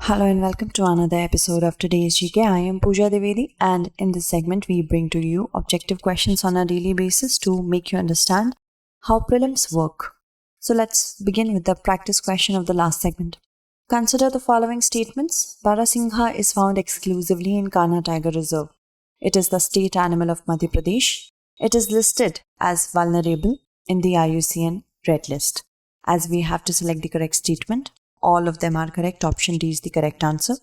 Hello and welcome to another episode of today's GK. I am Pooja Devedi, and in this segment we bring to you objective questions on a daily basis to make you understand how prelims work. So let's begin with the practice question of the last segment. Consider the following statements. Barasingha is found exclusively in Kanha Tiger Reserve. It is the state animal of Madhya Pradesh. It is listed as vulnerable in the IUCN Red List. As we have to select the correct statement, all of them are correct. Option D is the correct answer.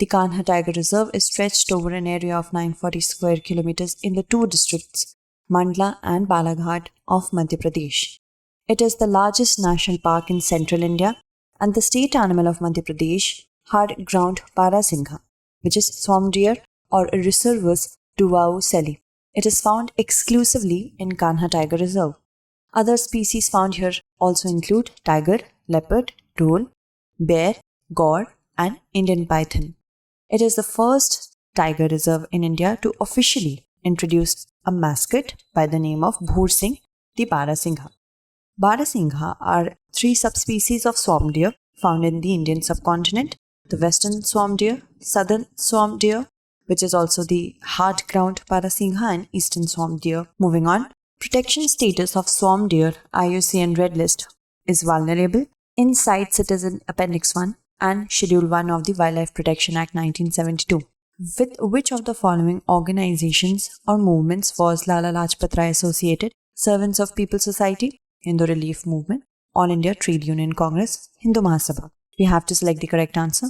The Kanha Tiger Reserve is stretched over an area of 940 square kilometers in the two districts, Mandla and Balaghat of Madhya Pradesh. It is the largest national park in central India, and the state animal of Madhya Pradesh had ground Barasingha, which is swamp deer or Reservation 𝐏𝐤𝐴. It is found exclusively in Kanha Tiger Reserve. Other species found here also include tiger, leopard, dhole, bear, gaur, and Indian python. It is the first tiger reserve in India to officially introduce a mascot by the name of Bhorsingh, the Barasingha. Barasingha are three subspecies of swamp deer found in the Indian subcontinent: the western swamp deer, southern swamp deer, which is also the hard ground Barasingha, and eastern swamp deer. Moving on, protection status of swamp deer IUCN Red List is vulnerable. In CITES, it is in Appendix 1 and Schedule 1 of the Wildlife Protection Act 1972. With which of the following organizations or movements was Lala Lajpat Rai associated? Servants of People's Society, Hindu Relief Movement, All India Trade Union Congress, Hindu Mahasabha. We have to select the correct answer.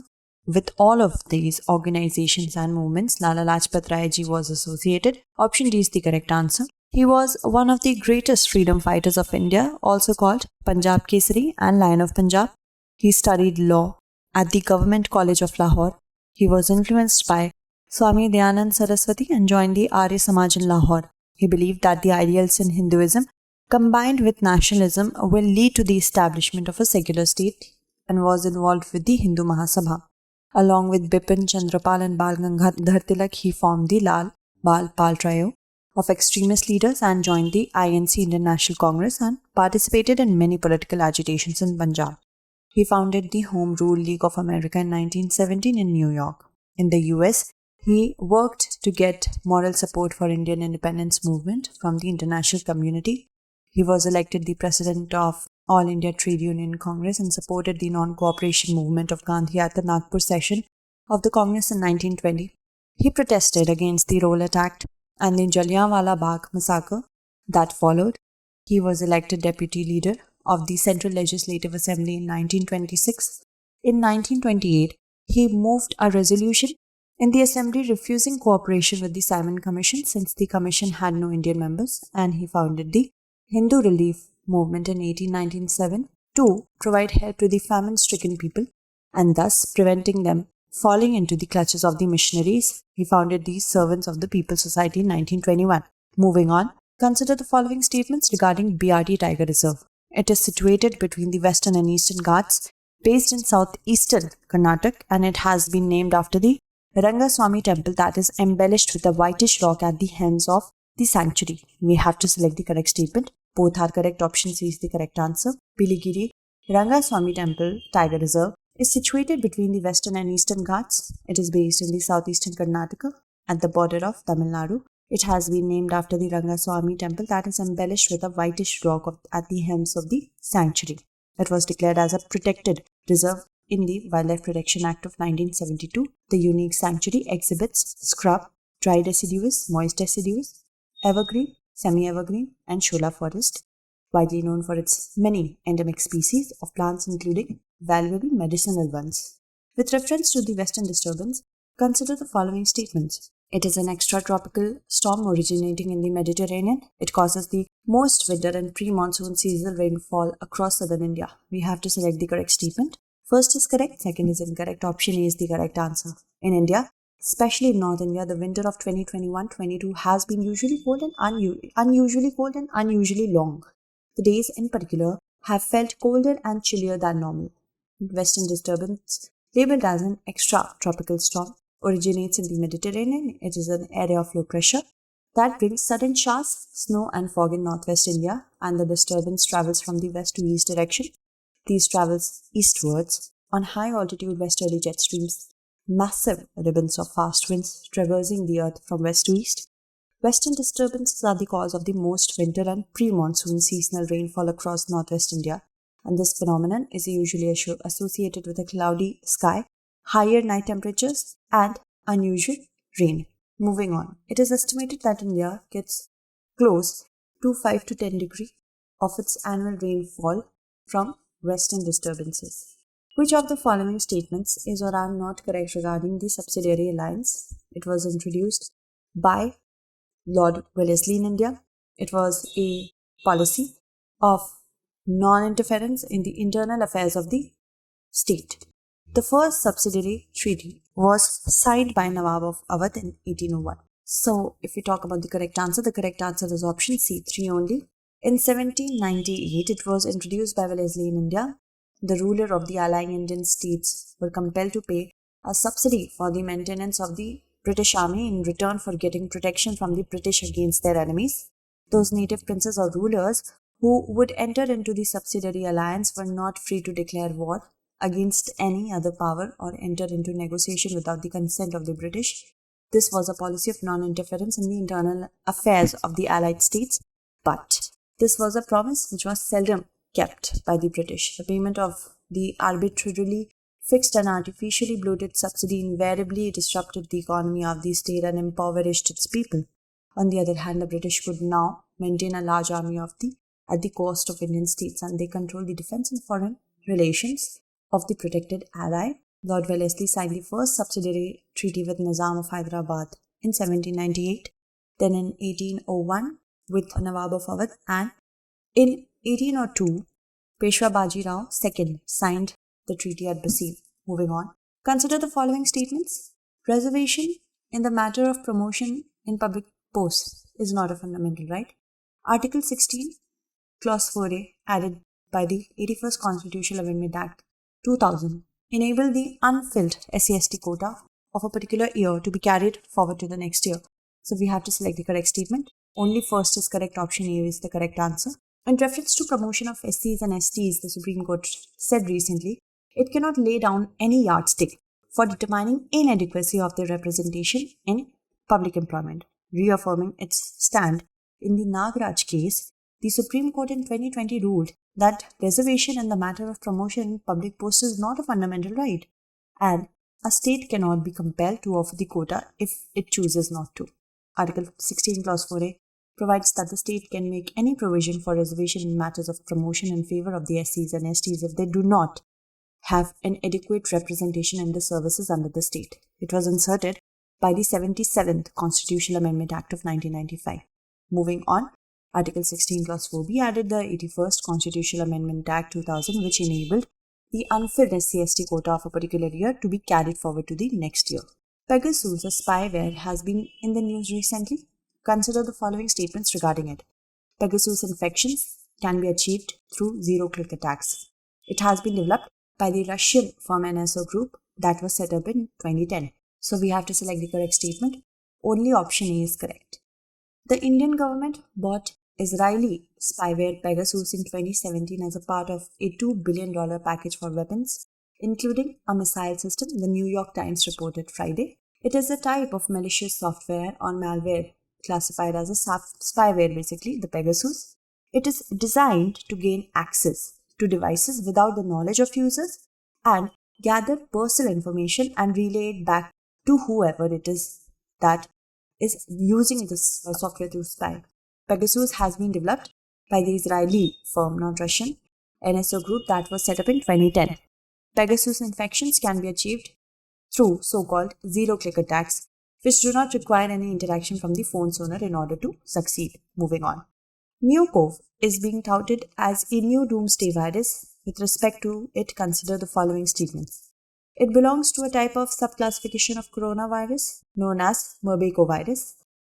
With all of these organizations and movements, Lala Lajpat Rai ji was associated. Option D is the correct answer. He was one of the greatest freedom fighters of India, also called Punjab 𝐾𝐶𝐴 and Lion of Punjab. He studied law at the Government College of Lahore. He was influenced by Swami Dayanand Saraswati and joined the Arya Samaj in Lahore. He believed that the ideals in Hinduism combined with nationalism will lead to the establishment of a secular state, and was involved with the Hindu Mahasabha. Along with Bipin Chandrapal and Bal Gangadhar Tilak, he formed the Lal Pal trio of extremist leaders and joined the INC Indian National Congress and participated in many political agitations in Punjab. He founded the Home Rule League of America in 1917 in New York. In the US, he worked to get moral support for Indian independence movement from the international community. He was elected the president of All India Trade Union Congress and supported the non-cooperation movement of Gandhi at the Nagpur session of the Congress in 1920. He protested against the Rowlatt Act and the Jallianwala Bagh massacre that followed. He was elected deputy leader of the Central Legislative Assembly in 1926. In 1928, he moved a resolution in the Assembly refusing cooperation with the Simon Commission since the Commission had no Indian members, and he founded the Hindu Relief Movement in 1897 to provide help to the famine-stricken people and thus preventing them falling into the clutches of the missionaries. He founded the Servants of the People's Society in 1921. Moving on, consider the following statements regarding BRT Tiger Reserve. It is situated between the Western and Eastern Ghats, based in southeastern Karnataka, and it has been named after the Rangaswamy temple that is embellished with a whitish rock at the hems of the sanctuary. We have to select the correct statement. Both are correct. Option C is the correct answer. Piligiri Rangaswamy Temple Tiger Reserve is situated between the Western and Eastern Ghats. It is based in the southeastern Karnataka at the border of Tamil Nadu. It has been named after the Rangaswamy temple that is embellished with a whitish rock at the hems of the sanctuary. It was declared as a protected reserve in the Wildlife Protection Act of 1972. The unique sanctuary exhibits scrub, dry deciduous, moist deciduous, evergreen, semi-evergreen, and shola forest, widely known for its many endemic species of plants including valuable medicinal ones. With reference to the western disturbance, consider the following statements. It is an extratropical storm originating in the Mediterranean. It causes the most winter and pre-monsoon seasonal rainfall across southern India. We have to select the correct statement. First is correct, second is incorrect. Option A is the correct answer. In India, especially in North India, the winter of 2021-22 has been unusually cold and unusually long. The days in particular have felt colder and chillier than normal. Western disturbance, labeled as an extratropical storm, originates in the Mediterranean. It is an area of low pressure that brings sudden showers, snow and fog in northwest India, and the disturbance travels from the west to east direction. These travels eastwards on high-altitude westerly jet streams, massive ribbons of fast winds traversing the Earth from west to east. Western disturbances are the cause of the most winter and pre-monsoon seasonal rainfall across northwest India, and this phenomenon is usually associated with a cloudy sky, higher night temperatures, and unusual rain. Moving on, it is estimated that India gets close to 5 to 10 degrees of its annual rainfall from western disturbances. Which of the following statements is or are not correct regarding the subsidiary alliance? It was introduced by Lord Wellesley in India. It was a policy of non-interference in the internal affairs of the state. The first subsidiary treaty was signed by Nawab of Awadh in 1801. So, if we talk about the correct answer is option C, 3 only. In 1798, it was introduced by Wellesley in India. The ruler of the allying Indian states were compelled to pay a subsidy for the maintenance of the British army in return for getting protection from the British against their enemies. Those native princes or rulers who would enter into the subsidiary alliance were not free to declare war against any other power or enter into negotiation without the consent of the British. This was a policy of non-interference in the internal affairs of the allied states, but this was a promise which was seldom kept by the British. The payment of the arbitrarily fixed and artificially bloated subsidy invariably disrupted the economy of the state and impoverished its people. On the other hand, the British could now maintain a large army at the cost of Indian states, and they controlled the defense and foreign relations of the protected ally. Lord Wellesley signed the first subsidiary treaty with Nizam of Hyderabad in 1798, then in 1801 with Nawab of Awadh, and in 1802, Peshwa Baji Rao II signed the treaty at Bassein. Moving on, consider the following statements. Reservation in the matter of promotion in public posts is not a fundamental right. Article 16, Clause 4A, added by the 81st Constitutional Amendment Act 2000, enabled the unfilled SC/ST quota of a particular year to be carried forward to the next year. So we have to select the correct statement. Only first is correct. Option A is the correct answer. In reference to promotion of SCs and STs, the Supreme Court said recently, it cannot lay down any yardstick for determining inadequacy of their representation in public employment. Reaffirming its stand in the Nagraj case, the Supreme Court in 2020 ruled that reservation in the matter of promotion in public posts is not a fundamental right, and a state cannot be compelled to offer the quota if it chooses not to. Article 16, Clause 4A provides that the state can make any provision for reservation in matters of promotion in favor of the SCs and STs if they do not have an adequate representation in the services under the state. It was inserted by the 77th Constitutional Amendment Act of 1995. Moving on, Article 16, Clause 4B added the 81st Constitutional Amendment Act 2000, which enabled the unfilled SC/ST quota of a particular year to be carried forward to the next year. Pegasus, a spyware, has been in the news recently. Consider the following statements regarding it. Pegasus infections can be achieved through zero-click attacks. It has been developed by the Russian firm NSO Group that was set up in 2010. So we have to select the correct statement. Only option A is correct. The Indian government bought Israeli spyware Pegasus in 2017 as a part of a $2 billion package for weapons, including a missile system, the New York Times reported Friday. It is a type of malicious software or malware classified as a spyware, basically, the Pegasus. It is designed to gain access to devices without the knowledge of users and gather personal information and relay it back to whoever it is that is using this software to spy. Pegasus has been developed by the Israeli firm, not Russian, NSO Group that was set up in 2010. Pegasus infections can be achieved through so-called zero-click attacks, which do not require any interaction from the phone's owner in order to succeed. Moving on. NeoCov is being touted as a new doomsday virus. With respect to it, consider the following statements. It belongs to a type of subclassification of coronavirus known as 𝐏𝐫𝐞�virus.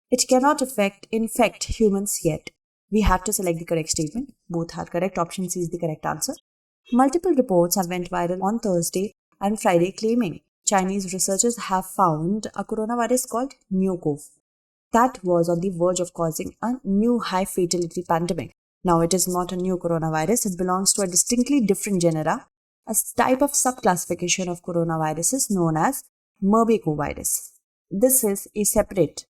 It cannot infect humans yet. We have to select the correct statement. Both are correct. Option C is the correct answer. Multiple reports have went viral on Thursday and Friday claiming Chinese researchers have found a coronavirus called NeoCov that was on the verge of causing a new high-fatality pandemic. Now, it is not a new coronavirus. It belongs to a distinctly different genera a type of subclassification of coronaviruses known as 𝐏𝐫𝐶 This is a separate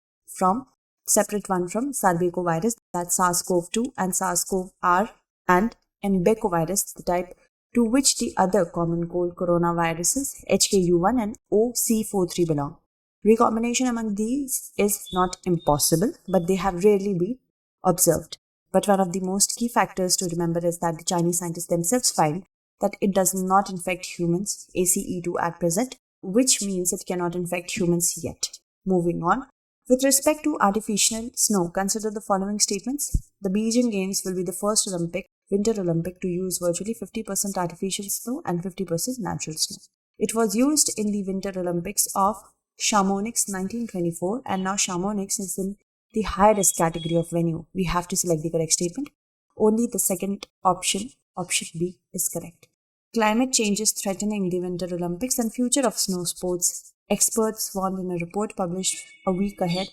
one from sarbecovirus, that's SARS-CoV-2 and SARS-CoV-R, and 𝐾𝐫 the type to which the other common cold coronaviruses HKU1 and OC43 belong. Recombination among these is not impossible, but they have rarely been observed. But one of the most key factors to remember is that the Chinese scientists themselves find that it does not infect humans, ACE2 at present, which means it cannot infect humans yet. Moving on. With respect to artificial snow, consider the following statements. The Beijing Games will be the first Winter Olympic to use virtually 50% artificial snow and 50% natural snow. It was used in the Winter Olympics of Chamonix 1924, and now Chamonix is in the high risk category of venue. We have to select the correct statement. Only the second option B, is correct. Climate change is threatening the Winter Olympics and future of snow sports. Experts warned in a report published a week ahead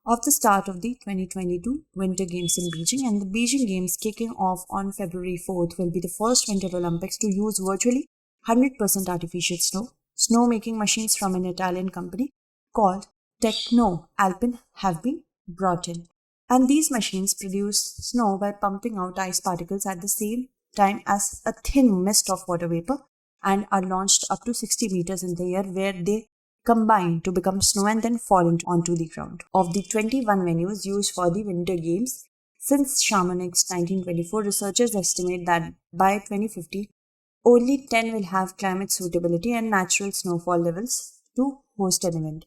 of the start of the 2022 Winter Games in Beijing, and the Beijing Games kicking off on February 4th will be the first Winter Olympics to use virtually 100% artificial snow. Snow-making machines from an Italian company called Tecno Alpine have been brought in, and these machines produce snow by pumping out ice particles at the same time as a thin mist of water vapor, and are launched up to 60 meters in the air, where they combine to become snow and then fall onto the ground. Of the 21 venues used for the Winter Games since Chamonix 1924, researchers estimate that by 2050, only 10 will have climate suitability and natural snowfall levels to host an event.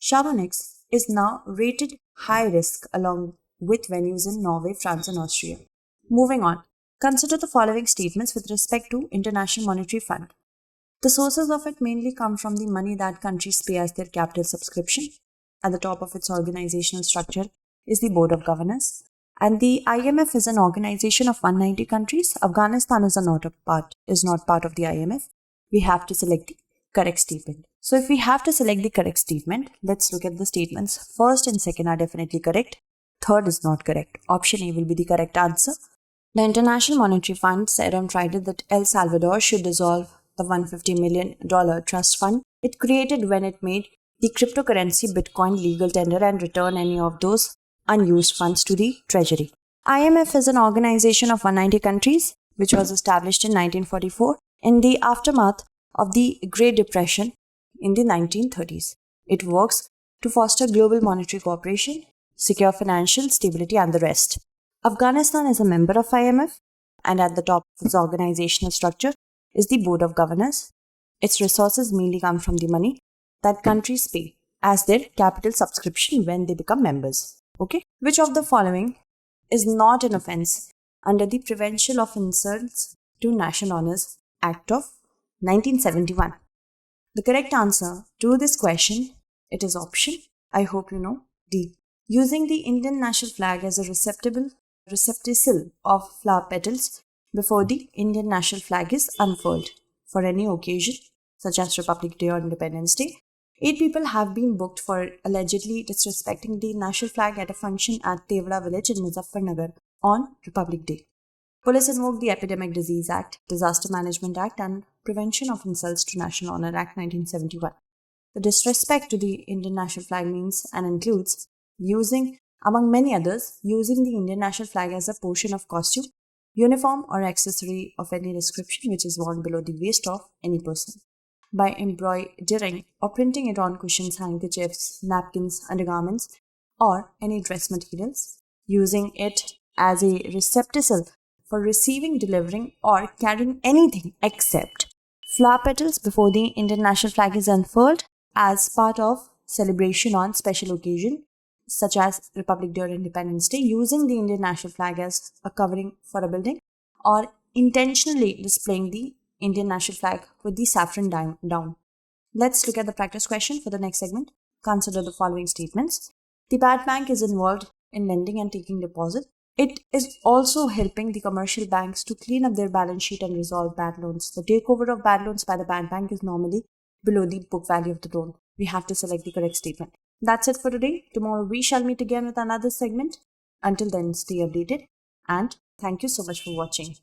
Chamonix is now rated high risk along with venues in Norway, France, and Austria. Moving on, consider the following statements with respect to International Monetary Fund. The sources of it mainly come from the money that countries pay as their capital subscription. At the top of its organizational structure is the Board of Governors. And the IMF is an organization of 190 countries. Afghanistan is not part of the IMF. We have to select the correct statement. So if we have to select the correct statement, let's look at the statements. First and second are definitely correct. Third is not correct. Option A will be the correct answer. The International Monetary Fund said on Friday that El Salvador should dissolve the $150 million trust fund it created when it made the cryptocurrency Bitcoin legal tender and return any of those unused funds to the treasury. IMF is an organization of 190 countries which was established in 1944 in the aftermath of the Great Depression in the 1930s. It works to foster global monetary cooperation, secure financial stability, and the rest. Afghanistan is a member of IMF, and at the top of its organizational structure is the Board of Governors. Its resources mainly come from the money that countries pay as their capital subscription when they become members. Okay? Which of the following is not an offense under the Prevention of Insults to National Honors Act of 1971? The correct answer to this question, it is option, I hope you know, D. Using the Indian national flag as a receptacle of flower petals before the Indian national flag is unfurled for any occasion such as Republic Day or Independence Day. 8 people have been booked for allegedly disrespecting the national flag at a function at Tevda village in Muzaffarnagar on Republic Day. Police invoked the Epidemic Disease Act, Disaster Management Act, and Prevention of Insults to National Honor Act 1971. The disrespect to the Indian national flag means and includes using, among many others, using the Indian national flag as a portion of costume, uniform, or accessory of any description which is worn below the waist of any person. By embroidering or printing it on cushions, handkerchiefs, napkins, undergarments, or any dress materials, using it as a receptacle for receiving, delivering, or carrying anything except flower petals before the Indian national flag is unfurled as part of celebration on special occasion such as Republic Day or Independence Day, using the Indian national flag as a covering for a building, or intentionally displaying the Indian national flag with the saffron down. Let's look at the practice question for the next segment. Consider the following statements. The bad bank is involved in lending and taking deposit. It is also helping the commercial banks to clean up their balance sheet and resolve bad loans. The takeover of bad loans by the bad bank is normally below the book value of the loan. We have to select the correct statement. That's it for today. Tomorrow we shall meet again with another segment. Until then, stay updated and thank you so much for watching.